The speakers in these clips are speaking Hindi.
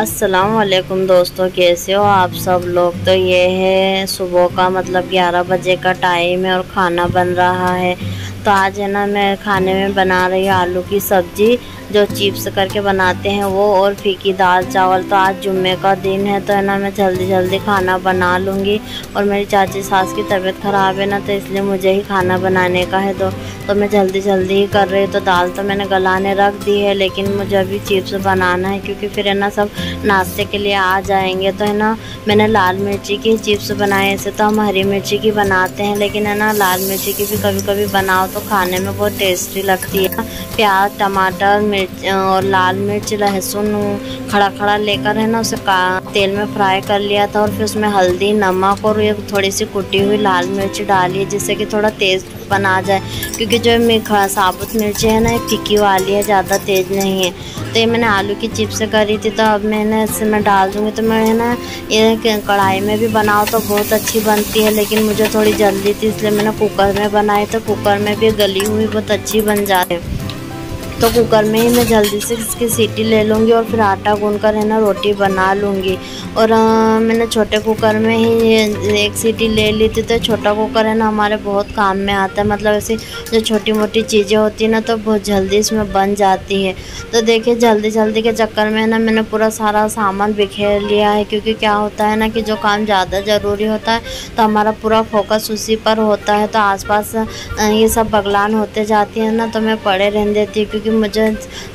अस्सलाम वालेकुम दोस्तों, कैसे हो आप सब लोग। तो ये है सुबह का मतलब 11 बजे का टाइम है और खाना बन रहा है। तो आज है ना मैं खाने में बना रही हूँ आलू की सब्ज़ी, जो चिप्स करके बनाते हैं वो, और फीकी दाल चावल। तो आज जुम्मे का दिन है तो है ना मैं जल्दी जल्दी खाना बना लूँगी। और मेरी चाची सास की तबीयत ख़राब है ना, तो इसलिए मुझे ही खाना बनाने का है। तो मैं जल्दी जल्दी ही कर रही हूँ। तो दाल तो मैंने गलाने रख दी है, लेकिन मुझे अभी चिप्स बनाना है क्योंकि फिर है ना सब नाश्ते के लिए आ जाएंगे। तो है ना मैंने लाल मिर्ची की चिप्स बनाए। ऐसे तो हम हरी मिर्ची की बनाते हैं, लेकिन है ना लाल मिर्ची की भी कभी कभी बनाओ तो खाने में बहुत टेस्टी लगती है। प्याज, टमाटर, मिर्च और लाल मिर्च, लहसुन खड़ा खड़ा लेकर है ना उसे तेल में फ्राई कर लिया था। और फिर उसमें हल्दी, नमक और ये थोड़ी सी कुटी हुई लाल मिर्च डाली, जिससे कि थोड़ा तेज़ बना जाए। क्योंकि जो साबुत मिर्ची है ना, फीकी वाली है, ज़्यादा तेज़ नहीं है। तो ये मैंने आलू की चिप्स करी थी, तो अब मैंने इससे मैं डाल दूँगी। तो मैं है ना ये कढ़ाई में भी बनाओ तो बहुत अच्छी बनती है, लेकिन मुझे थोड़ी जल्दी थी इसलिए मैंने कुकर में बनाई। तो कुकर में भी गली हुई बहुत अच्छी बन जाती है। तो कुकर में ही मैं जल्दी से इसकी सीटी ले लूँगी और फिर आटा गूँधकर है ना रोटी बना लूँगी। और मैंने छोटे कुकर में ही एक सीटी ले ली थी। तो छोटा कुकर है ना हमारे बहुत काम में आता है, मतलब ऐसी जो छोटी मोटी चीज़ें होती है ना तो बहुत जल्दी इसमें बन जाती है। तो देखिए जल्दी जल्दी के चक्कर में ना मैंने पूरा सारा सामान बिखेर लिया है, क्योंकि क्या होता है ना कि जो काम ज़्यादा ज़रूरी होता है तो हमारा पूरा फोकस उसी पर होता है। तो आसपास ये सब बगलान होते जाती है ना, तो मैं पड़े रहने देती हूँ, क्योंकि मुझे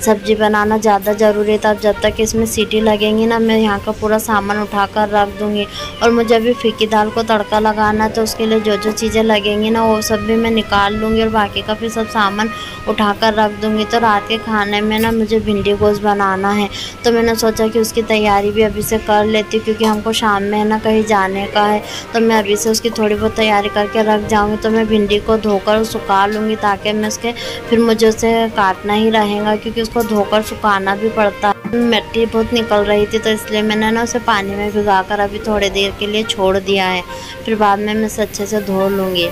सब्ज़ी बनाना ज़्यादा ज़रूरी था। अब जब तक इसमें सीटी लगेंगी ना मैं यहाँ का पूरा सामान उठा कर रख दूँगी। और मुझे अभी फीकी दाल को तड़का लगाना, तो उसके लिए जो जो चीज़ें लगेंगी ना वो सब भी मैं निकाल लूँगी और बाकी का फिर सब सामान उठा कर रख दूँगी। तो रात के खाने में ना मुझे भिंडी गोश्त बनाना है, तो मैंने सोचा कि उसकी तैयारी भी अभी से कर लेती हूँ, क्योंकि हमको शाम में है ना कहीं जाने का है। तो मैं अभी से उसकी थोड़ी बहुत तैयारी करके रख जाऊँगी। तो मैं भिंडी को धोकर सुखा लूँगी, ताकि मैं उसके फिर मुझे उसे काटना ही रहेगा, क्योंकि उसको धोकर सुखाना भी पड़ता है। मिट्टी बहुत निकल रही थी, तो इसलिए मैंने ना उसे पानी में भिगाकर अभी थोड़ी देर के लिए छोड़ दिया है। फिर बाद में मैं इसे अच्छे से धो लूँगी।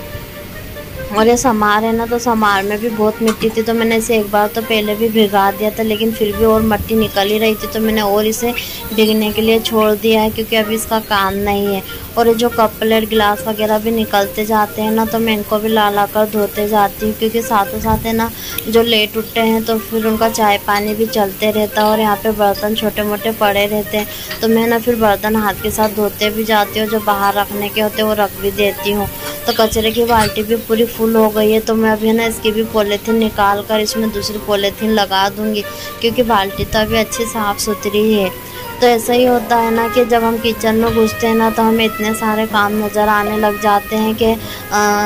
और ये समार है ना, तो समार में भी बहुत मिट्टी थी, तो मैंने इसे एक बार तो पहले भी भिगा दिया था, लेकिन फिर भी और मिट्टी निकल ही रही थी, तो मैंने और इसे भीगने के लिए छोड़ दिया है, क्योंकि अभी इसका काम नहीं है। और ये जो कप प्लेट गिलास वगैरह भी निकलते जाते हैं ना, तो मैं इनको भी ला ला कर धोते जाती हूँ, क्योंकि साथों साथ है ना जो लेट उठते हैं तो फिर उनका चाय पानी भी चलते रहता है। और यहाँ पे बर्तन छोटे मोटे पड़े रहते हैं, तो मैं ना फिर बर्तन हाथ के साथ धोते भी जाती हूँ, जो बाहर रखने के होते हैं वो रख भी देती हूँ। तो कचरे की बाल्टी भी पूरी फुल हो गई है, तो मैं अभी ना इसकी भी पॉलीथीन निकाल कर इसमें दूसरी पॉलीथीन लगा दूँगी, क्योंकि बाल्टी तो अभी अच्छी साफ़ सुथरी है। तो ऐसा ही होता है ना कि जब हम किचन में घुसते हैं ना, तो हमें इतने सारे काम नज़र आने लग जाते हैं कि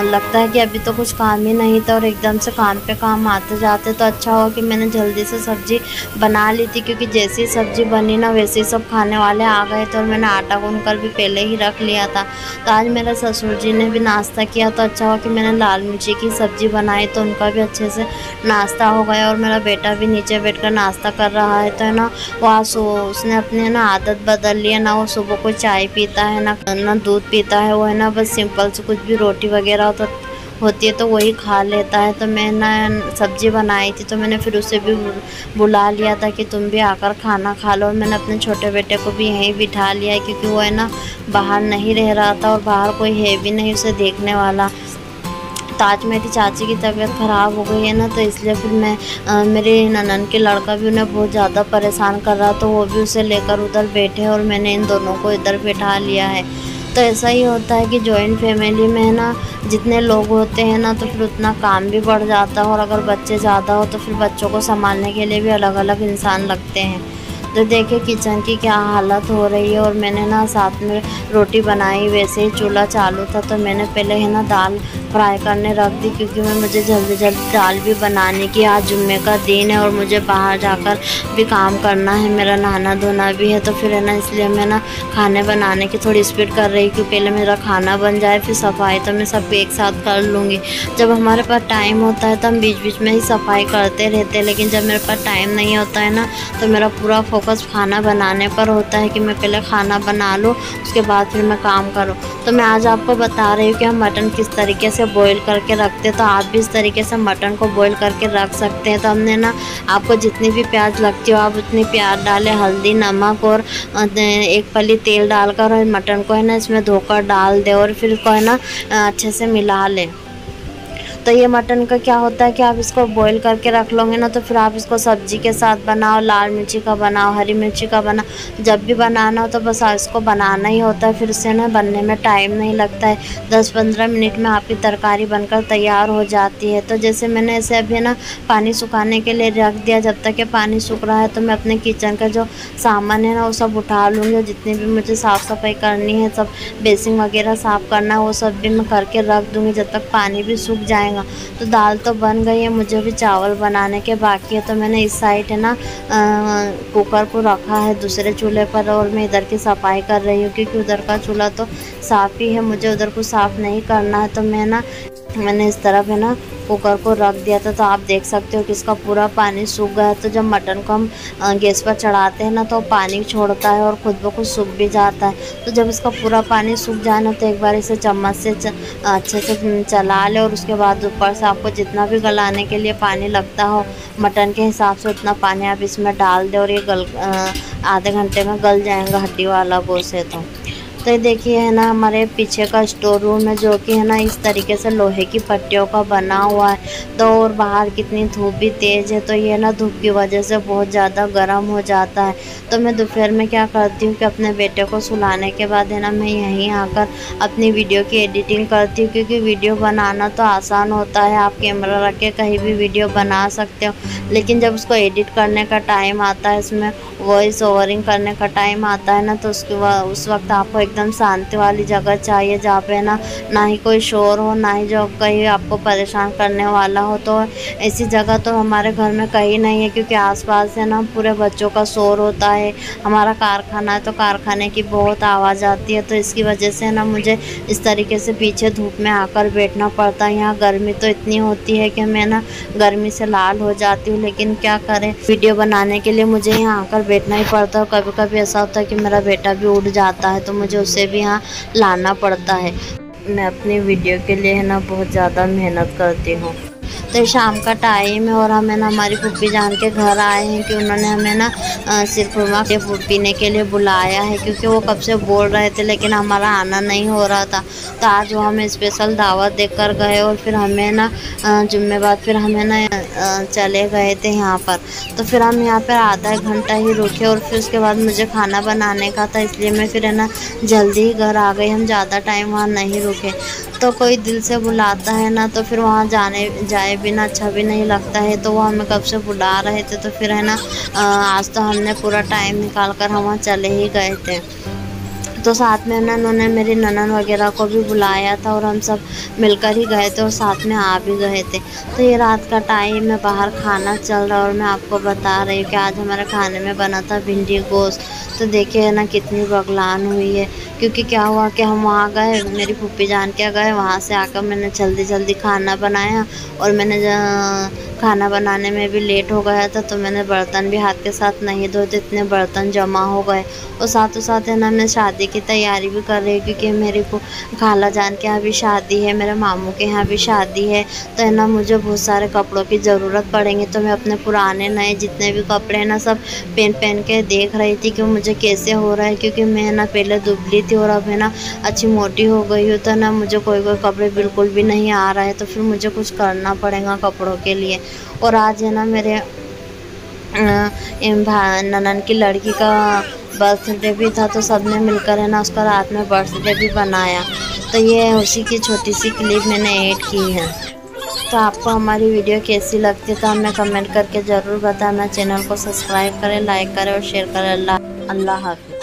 लगता है कि अभी तो कुछ काम ही नहीं था, और एकदम से काम पे काम आते जाते। तो अच्छा हुआ कि मैंने जल्दी से सब्ज़ी बना ली थी, क्योंकि जैसी सब्ज़ी बनी ना वैसे ही सब खाने वाले आ गए थे, और मैंने आटा गूँध कर भी पहले ही रख लिया था। तो आज मेरे ससुर जी ने भी नाश्ता किया, तो अच्छा हुआ कि मैंने लाल मिर्ची की सब्ज़ी बनाई, तो उनका भी अच्छे से नाश्ता हो गया। और मेरा बेटा भी नीचे बैठकर नाश्ता कर रहा है। तो है ना उसने अपने ना आदत बदल लिया ना, वो सुबह को चाय पीता है ना दूध पीता है। वो है ना बस सिंपल से कुछ भी रोटी वगैरह होती है तो वही खा लेता है। तो मैं ना सब्ज़ी बनाई थी, तो मैंने फिर उसे भी बुला लिया था कि तुम भी आकर खाना खा लो। और मैंने अपने छोटे बेटे को भी यहीं बिठा लिया है, क्योंकि वो है ना बाहर नहीं रह रहा था, और बाहर कोई है भी नहीं उसे देखने वाला। तो आज मेरी चाची की तबीयत ख़राब हो गई है ना, तो इसलिए फिर मैं मेरे ननद के लड़का भी उन्हें बहुत ज़्यादा परेशान कर रहा, तो वो भी उसे लेकर उधर बैठे, और मैंने इन दोनों को इधर बैठा लिया है। तो ऐसा ही होता है कि जॉइंट फैमिली में है ना जितने लोग होते हैं ना, तो फिर उतना काम भी बढ़ जाता है। और अगर बच्चे ज़्यादा हो तो फिर बच्चों को संभालने के लिए भी अलग अलग इंसान लगते हैं। तो देखिए किचन की क्या हालत हो रही है। और मैंने ना साथ में रोटी बनाई, वैसे ही चूल्हा चालू था, तो मैंने पहले है ना दाल फ्राई करने रख दी, क्योंकि मुझे जल्दी जल्दी दाल भी बनाने की। आज जुम्मे का दिन है और मुझे बाहर जाकर भी काम करना है, मेरा नहाना धोना भी है। तो फिर है ना इसलिए मैं ना खाने बनाने की थोड़ी स्पीड कर रही हूँ, पहले मेरा खाना बन जाए फिर सफाई तो मैं सब एक साथ कर लूँगी। जब हमारे पास टाइम होता है तो हम बीच बीच में ही सफाई करते रहते हैं, लेकिन जब मेरे पास टाइम नहीं होता है ना, तो मेरा पूरा फोकस खाना बनाने पर होता है कि मैं पहले खाना बना लूँ, उसके बाद फिर मैं काम करूँ। तो मैं आज आपको बता रही हूँ कि हम मटन किस तरीके से बॉईल करके रखते, तो आप भी इस तरीके से मटन को बॉईल करके रख सकते हैं। तो हमने ना आपको जितनी भी प्याज लगती हो आप उतनी प्याज डालें, हल्दी, नमक और 1 पली तेल डालकर और मटन को है ना इसमें धोकर डाल दें और फिर इसको है ना अच्छे से मिला लें। तो ये मटन का क्या होता है कि आप इसको बॉईल करके रख लोगे ना, तो फिर आप इसको सब्जी के साथ बनाओ, लाल मिर्ची का बनाओ, हरी मिर्ची का बनाओ, जब भी बनाना हो तो बस इसको बनाना ही होता है। फिर इससे ना बनने में टाइम नहीं लगता है, 10-15 मिनट में आपकी तरकारी बनकर तैयार हो जाती है। तो जैसे मैंने इसे अभी ना पानी सुखाने के लिए रख दिया, जब तक ये पानी सूख रहा है तो मैं अपने किचन का जो सामान है ना वो सब उठा लूँगी। जितनी भी मुझे साफ़ सफाई करनी है, सब बेसिन वगैरह साफ़ करना है, वो सब भी मैं करके रख दूँगी जब तक पानी भी सूख जाएगा। तो दाल तो बन गई है, मुझे भी चावल बनाने के बाकी है। तो मैंने इस साइड है ना कुकर को रखा है दूसरे चूल्हे पर और मैं इधर की सफाई कर रही हूँ, क्योंकि उधर का चूल्हा तो साफ़ ही है, मुझे उधर को साफ़ नहीं करना है। तो मैंने इस तरफ है ना कुकर को रख दिया था। तो आप देख सकते हो कि इसका पूरा पानी सूख गया है। तो जब मटन को हम गैस पर चढ़ाते हैं ना तो पानी छोड़ता है और खुद ब खुद सूख भी जाता है। तो जब इसका पूरा पानी सूख जाए ना तो एक बार इसे चम्मच से अच्छे से चला ले और उसके बाद ऊपर से आपको जितना भी गलाने के लिए पानी लगता हो मटन के हिसाब से उतना पानी आप इसमें डाल दें और ये आधे घंटे में गल जाएगा हड्डी वाला गोश्त है। तो ये देखिए है ना हमारे पीछे का स्टोर रूम है, जो कि है ना इस तरीके से लोहे की पट्टियों का बना हुआ है। तो और बाहर कितनी धूप भी तेज़ है, तो ये ना धूप की वजह से बहुत ज़्यादा गर्म हो जाता है। तो मैं दोपहर में क्या करती हूँ कि अपने बेटे को सुलाने के बाद है ना मैं यहीं आकर अपनी वीडियो की एडिटिंग करती हूँ, क्योंकि वीडियो बनाना तो आसान होता है, आप कैमरा रख के कहीं भी वीडियो बना सकते हो, लेकिन जब उसको एडिट करने का टाइम आता है, इसमें वॉइस ओवरिंग करने का टाइम आता है ना, तो उस वक्त आपको एकदम शांति वाली जगह चाहिए जहाँ पे ना ही कोई शोर हो, ना ही जो कहीं आपको परेशान करने वाला हो। तो ऐसी जगह तो हमारे घर में कहीं नहीं है, क्योंकि आसपास है ना पूरे बच्चों का शोर होता है। हमारा कारखाना है तो कारखाने की बहुत आवाज़ आती है, तो इसकी वजह से ना मुझे इस तरीके से पीछे धूप में आकर बैठना पड़ता है। यहाँ गर्मी तो इतनी होती है कि मैं ना गर्मी से लाल हो जाती हूँ, लेकिन क्या करें, वीडियो बनाने के लिए मुझे यहाँ आकर बैठना ही पड़ता है। और कभी कभी ऐसा होता है कि मेरा बेटा भी उठ जाता है तो मुझे उसे भी यहाँ लाना पड़ता है। मैं अपनी वीडियो के लिए है ना बहुत ज़्यादा मेहनत करती हूँ। तो शाम का टाइम है और हमें ना हमारी फूफी जान के घर आए हैं कि उन्होंने हमें ना सिरखुरमा पीने के लिए बुलाया है, क्योंकि वो कब से बोल रहे थे लेकिन हमारा आना नहीं हो रहा था। तो आज वो हमें स्पेशल दावत देकर गए और फिर हमें ना जुम्मे बाद फिर हमें ना चले गए थे यहाँ पर। तो फिर हम यहाँ पर आधा घंटा ही रुके और फिर उसके बाद मुझे खाना बनाने का था, इसलिए मैं फिर है ना जल्दी ही घर आ गई, हम ज़्यादा टाइम वहाँ नहीं रुके। तो कोई दिल से बुलाता है ना तो फिर वहाँ जाए बिना अच्छा भी नहीं लगता है। तो वो हमें कब से बुला रहे थे, तो फिर है ना आज तो हमने पूरा टाइम निकाल कर हम वहाँ चले ही गए थे। तो साथ में ना उन्होंने मेरी ननन वगैरह को भी बुलाया था और हम सब मिलकर ही गए थे और साथ में आ भी गए थे। तो ये रात का टाइम है, बाहर खाना चल रहा है और मैं आपको बता रही हूँ कि आज हमारे खाने में बना था भिंडी गोश्त। तो देखिए ना कितनी बगलान हुई है, क्योंकि क्या हुआ कि हम वहाँ गए, मेरी फूफी जान के गए, वहाँ से आकर मैंने जल्दी खाना बनाया और मैंने खाना बनाने में भी लेट हो गया था। तो मैंने बर्तन भी हाथ के साथ नहीं धोए, तो इतने बर्तन जमा हो गए। और साथ है ना मैं शादी की तैयारी भी कर रही हूँ, क्योंकि मेरी खाला जान के यहाँ भी शादी है, मेरे मामू के यहाँ भी शादी है। तो है ना मुझे बहुत सारे कपड़ों की ज़रूरत पड़ेंगी। तो मैं अपने पुराने नए जितने भी कपड़े हैं ना सब पहन के देख रही थी कि मुझे कैसे हो रहा है, क्योंकि मैं ना पहले दुबली थी और अब है ना अच्छी मोटी हो गई हूँ। तो ना मुझे कोई कपड़े बिल्कुल भी नहीं आ रहा है, तो फिर मुझे कुछ करना पड़ेगा कपड़ों के लिए। और आज है ना मेरे ननन की लड़की का बर्थडे भी था, तो सब ने मिलकर है ना उसका रात में बर्थडे भी बनाया। तो ये उसी की छोटी सी क्लिप मैंने ऐड की है। तो आपको हमारी वीडियो कैसी लगती है तो हमें कमेंट करके ज़रूर बताना। चैनल को सब्सक्राइब करें, लाइक करें और शेयर करें। अल्लाह हाफ़िज़।